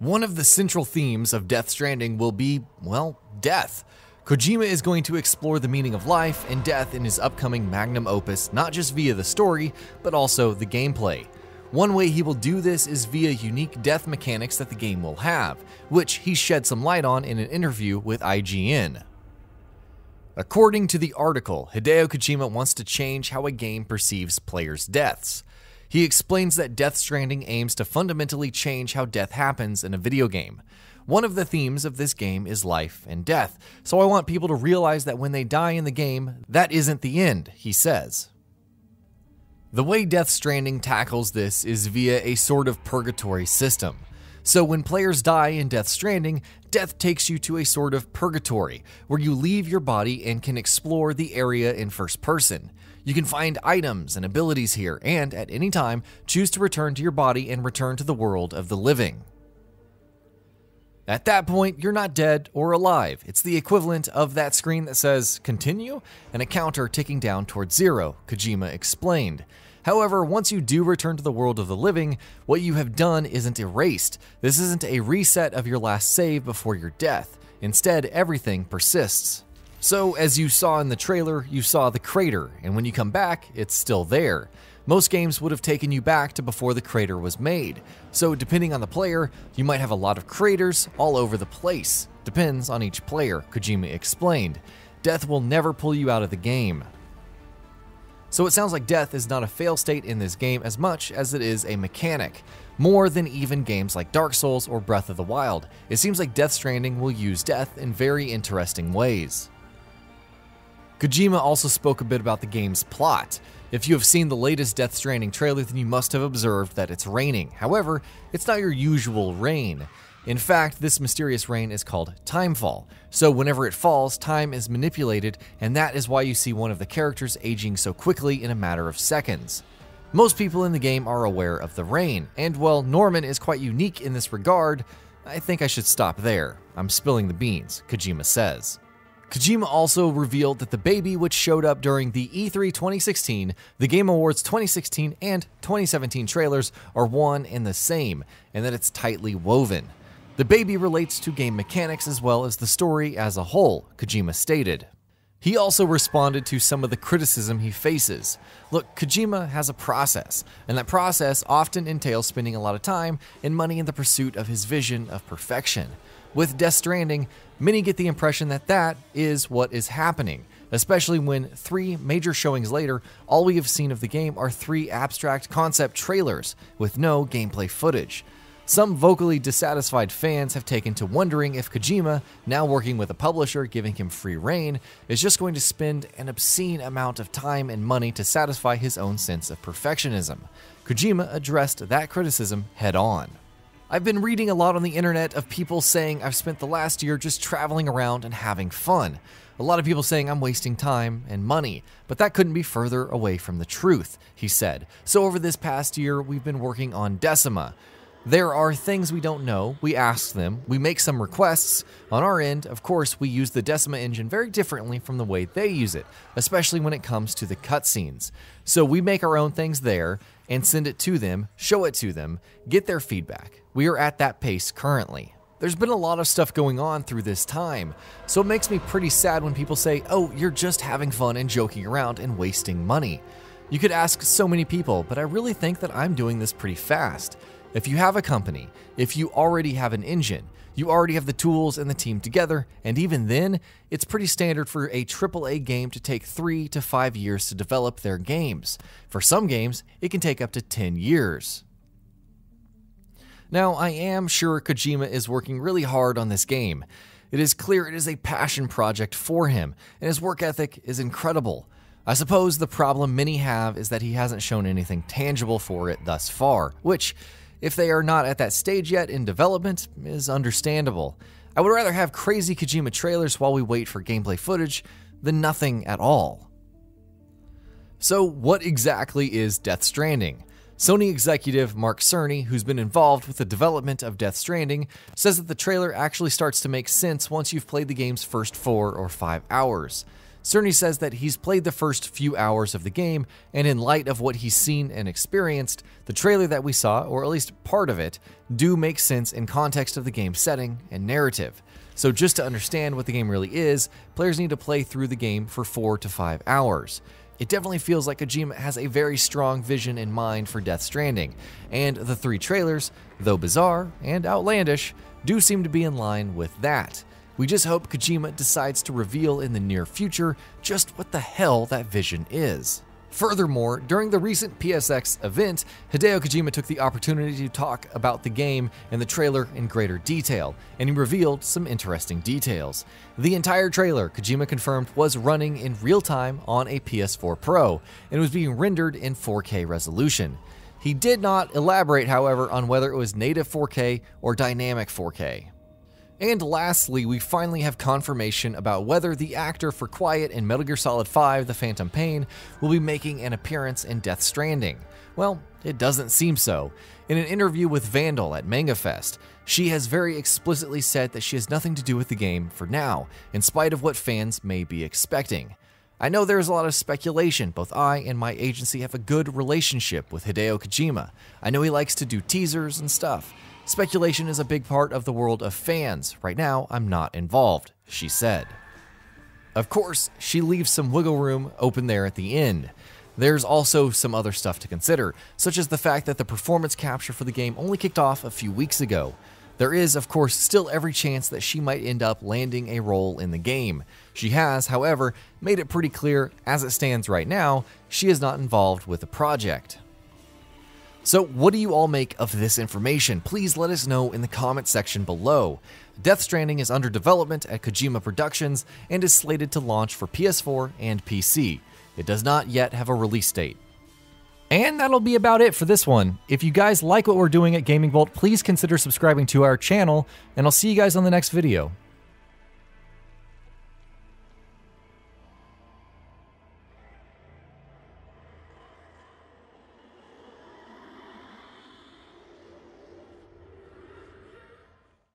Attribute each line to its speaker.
Speaker 1: One of the central themes of Death Stranding will be, well, death. Kojima is going to explore the meaning of life and death in his upcoming magnum opus, not just via the story, but also the gameplay. One way he will do this is via unique death mechanics that the game will have, which he shed some light on in an interview with IGN. According to the article, Hideo Kojima wants to change how a game perceives players' deaths. He explains that Death Stranding aims to fundamentally change how death happens in a video game. One of the themes of this game is life and death, so I want people to realize that when they die in the game, that isn't the end, he says. The way Death Stranding tackles this is via a sort of purgatory system. So when players die in Death Stranding, death takes you to a sort of purgatory, where you leave your body and can explore the area in first person. You can find items and abilities here, and at any time, choose to return to your body and return to the world of the living. At that point, you're not dead or alive. It's the equivalent of that screen that says, "Continue?" and a counter ticking down towards 0, Kojima explained. However, once you do return to the world of the living, what you have done isn't erased. This isn't a reset of your last save before your death. Instead, everything persists. So, as you saw in the trailer, you saw the crater, and when you come back, it's still there. Most games would have taken you back to before the crater was made. So, depending on the player, you might have a lot of craters all over the place. Depends on each player, Kojima explained. Death will never pull you out of the game. So it sounds like death is not a fail state in this game as much as it is a mechanic, more than even games like Dark Souls or Breath of the Wild. It seems like Death Stranding will use death in very interesting ways. Kojima also spoke a bit about the game's plot. If you have seen the latest Death Stranding trailer, then you must have observed that it's raining. However, it's not your usual rain. In fact, this mysterious rain is called Timefall. So whenever it falls, time is manipulated, and that is why you see one of the characters aging so quickly in a matter of seconds. Most people in the game are aware of the rain, and while Norman is quite unique in this regard, I think I should stop there. I'm spilling the beans, Kojima says. Kojima also revealed that the baby which showed up during the E3 2016, the Game Awards 2016, and 2017 trailers are one and the same, and that it's tightly woven. The baby relates to game mechanics as well as the story as a whole, Kojima stated. He also responded to some of the criticism he faces. Look, Kojima has a process, and that process often entails spending a lot of time and money in the pursuit of his vision of perfection. With Death Stranding, many get the impression that that is what is happening, especially when 3 major showings later, all we have seen of the game are 3 abstract concept trailers with no gameplay footage. Some vocally dissatisfied fans have taken to wondering if Kojima, now working with a publisher giving him free rein, is just going to spend an obscene amount of time and money to satisfy his own sense of perfectionism. Kojima addressed that criticism head on. I've been reading a lot on the internet of people saying I've spent the last year just traveling around and having fun. A lot of people saying I'm wasting time and money, but that couldn't be further away from the truth, he said. So over this past year, we've been working on Decima. There are things we don't know, we ask them, we make some requests. On our end, of course, we use the Decima engine very differently from the way they use it, especially when it comes to the cutscenes. So we make our own things there and send it to them, show it to them, get their feedback. We are at that pace currently. There's been a lot of stuff going on through this time, so it makes me pretty sad when people say, "Oh, you're just having fun and joking around and wasting money." You could ask so many people, but I really think that I'm doing this pretty fast. If you have a company, if you already have an engine, you already have the tools and the team together, and even then, it's pretty standard for a AAA game to take 3 to 5 years to develop their games. For some games, it can take up to 10 years. Now, I am sure Kojima is working really hard on this game. It is clear it is a passion project for him, and his work ethic is incredible. I suppose the problem many have is that he hasn't shown anything tangible for it thus far, which, if they are not at that stage yet in development, is understandable. I would rather have crazy Kojima trailers while we wait for gameplay footage than nothing at all. So what exactly is Death Stranding? Sony executive Mark Cerny, who's been involved with the development of Death Stranding, says that the trailer actually starts to make sense once you've played the game's first 4 or 5 hours. Cerny says that he's played the first few hours of the game, and in light of what he's seen and experienced, the trailer that we saw, or at least part of it, do make sense in context of the game's setting and narrative. So just to understand what the game really is, players need to play through the game for 4 to 5 hours. It definitely feels like Kojima has a very strong vision in mind for Death Stranding, and the 3 trailers, though bizarre and outlandish, do seem to be in line with that. We just hope Kojima decides to reveal in the near future just what the hell that vision is. Furthermore, during the recent PSX event, Hideo Kojima took the opportunity to talk about the game and the trailer in greater detail, and he revealed some interesting details. The entire trailer, Kojima confirmed, was running in real time on a PS4 Pro, and was being rendered in 4K resolution. He did not elaborate, however, on whether it was native 4K or dynamic 4K. And lastly, we finally have confirmation about whether the actor for Quiet in Metal Gear Solid 5: The Phantom Pain will be making an appearance in Death Stranding. Well, it doesn't seem so. In an interview with Vandal at MangaFest, she has very explicitly said that she has nothing to do with the game for now, in spite of what fans may be expecting. I know there's a lot of speculation. Both I and my agency have a good relationship with Hideo Kojima. I know he likes to do teasers and stuff. Speculation is a big part of the world of fans. Right now, I'm not involved, she said. Of course, she leaves some wiggle room open there at the end. There's also some other stuff to consider, such as the fact that the performance capture for the game only kicked off a few weeks ago. There is, of course, still every chance that she might end up landing a role in the game. She has, however, made it pretty clear, as it stands right now, she is not involved with the project. So what do you all make of this information? Please let us know in the comment section below. Death Stranding is under development at Kojima Productions and is slated to launch for PS4 and PC. It does not yet have a release date. And that'll be about it for this one. If you guys like what we're doing at Gaming Vault, please consider subscribing to our channel, and I'll see you guys on the next video.